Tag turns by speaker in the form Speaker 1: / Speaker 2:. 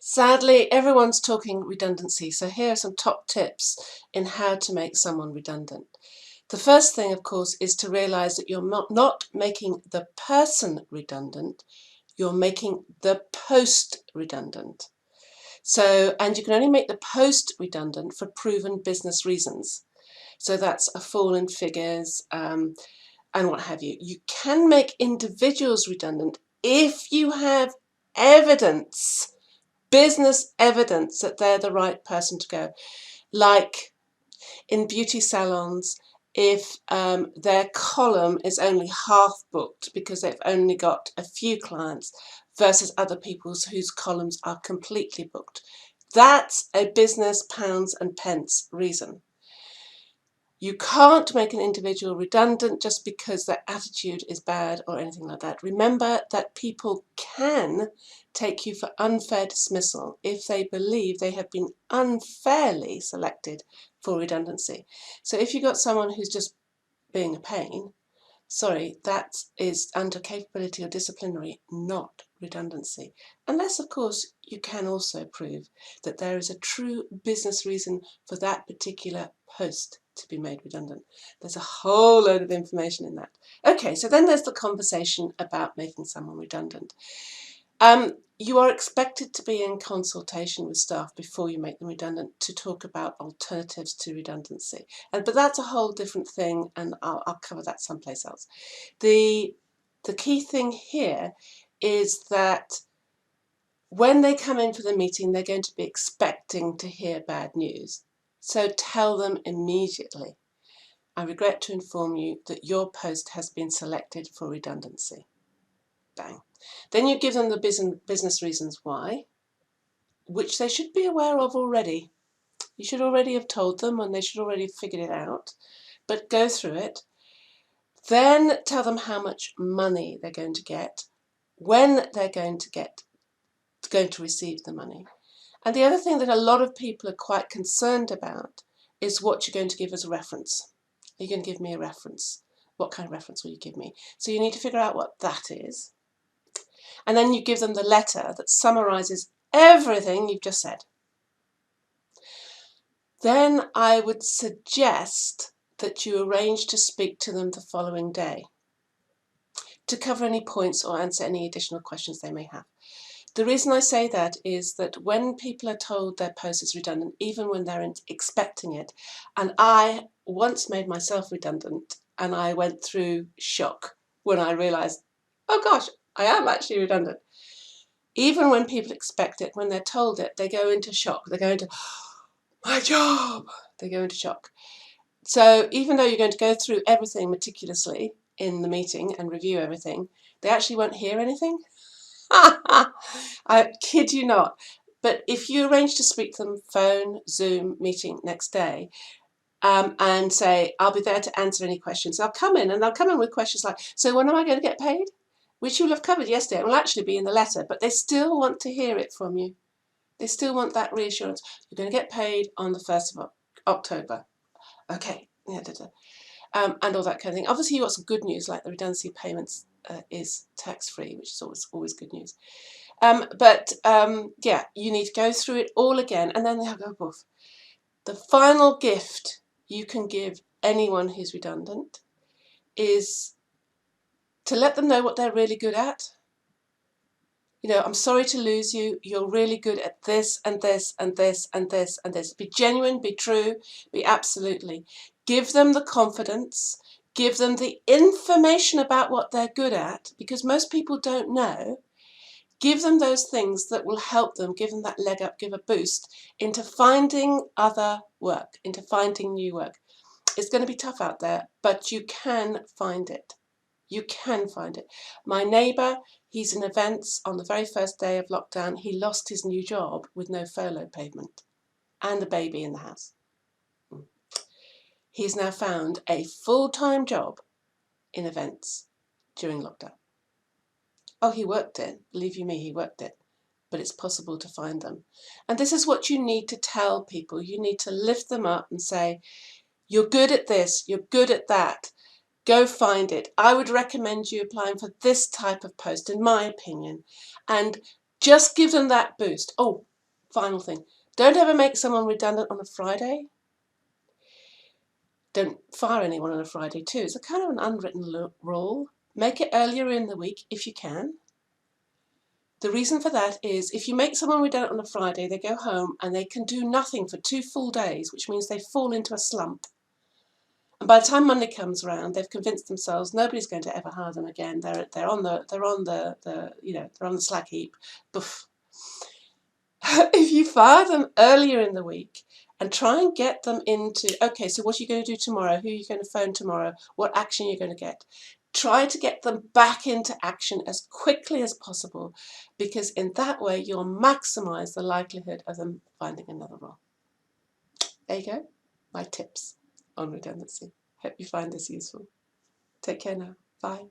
Speaker 1: Sadly, everyone's talking redundancy, so here are some top tips in how to make someone redundant. The first thing, of course, is to realise that you're not making the person redundant, you're making the post redundant. And you can only make the post redundant for proven business reasons. So that's a fall in figures and what have you. You can make individuals redundant if you have evidence, business evidence that they're the right person to go. Like in beauty salons, if their column is only half booked because they've only got a few clients versus other people's whose columns are completely booked. That's a business pounds and pence reason. You can't make an individual redundant just because their attitude is bad or anything like that. Remember that people can take you for unfair dismissal if they believe they have been unfairly selected for redundancy. So if you've got someone who's just being a pain, sorry, that is under capability or disciplinary, not redundancy. Unless, of course, you can also prove that there is a true business reason for that particular post to be made redundant. There's a whole load of information in that. Okay, so then there's the conversation about making someone redundant. You are expected to be in consultation with staff before you make them redundant to talk about alternatives to redundancy. But that's a whole different thing, and I'll cover that someplace else. The key thing here is that when they come in for the meeting, they're going to be expecting to hear bad news. So tell them immediately, I regret to inform you that your post has been selected for redundancy. Bang. Then you give them the business reasons why, which they should be aware of already. You should already have told them and they should already have figured it out, but go through it. Then tell them how much money they're going to get, when they're going to receive the money. And the other thing that a lot of people are quite concerned about is what you're going to give as a reference. Are you going to give me a reference? What kind of reference will you give me? So you need to figure out what that is. And then you give them the letter that summarises everything you've just said. Then I would suggest that you arrange to speak to them the following day to cover any points or answer any additional questions they may have. The reason I say that is that when people are told their post is redundant, even when they're expecting it, and I once made myself redundant and I went through shock when I realised, oh gosh, I am actually redundant. Even when people expect it, when they're told it, they go into shock. They go into, my job. They go into shock. So even though you're going to go through everything meticulously in the meeting and review everything, they actually won't hear anything. I kid you not. But if you arrange to speak to them, phone, Zoom, meeting next day, and say, I'll be there to answer any questions. They'll come in and they'll come in with questions like, so when am I going to get paid? Which you'll have covered yesterday. It will actually be in the letter, but they still want to hear it from you. They still want that reassurance. You're going to get paid on the 1st of October. Okay. Yeah, and all that kind of thing. Obviously, you've got some good news, like the redundancy payments is tax-free, which is always good news. Yeah, you need to go through it all again, and then they'll go, poof. The final gift you can give anyone who's redundant is to let them know what they're really good at. You know, I'm sorry to lose you. You're really good at this and this and this and this and this. Be genuine, be true, be absolutely. Give them the confidence. Give them the information about what they're good at, because most people don't know. Give them those things that will help them, give them that leg up, give a boost into finding other work, into finding new work. It's going to be tough out there, but you can find it. You can find it. My neighbour, he's in events. On the very first day of lockdown, he lost his new job with no furlough payment and a baby in the house. He's now found a full-time job in events during lockdown. Oh, he worked it. Believe you me, he worked it. But it's possible to find them. And this is what you need to tell people. You need to lift them up and say, you're good at this, you're good at that. Go find it. I would recommend you applying for this type of post, in my opinion, and just give them that boost. Oh, Final thing, don't ever make someone redundant on a Friday. Don't fire anyone on a Friday too. It's a kind of an unwritten rule. Make it earlier in the week if you can. The reason for that is if you make someone redundant on a Friday, they go home and they can do nothing for 2 full days, which means they fall into a slump. And by the time Monday comes around, they've convinced themselves nobody's going to ever hire them again. They're on the slack heap. Boof. If you fire them earlier in the week and try and get them into, okay, so what are you going to do tomorrow? Who are you going to phone tomorrow? What action are you going to get? Try to get them back into action as quickly as possible, because in that way you'll maximize the likelihood of them finding another role. There you go, my tips on redundancy. Hope you find this useful. Take care now. Bye.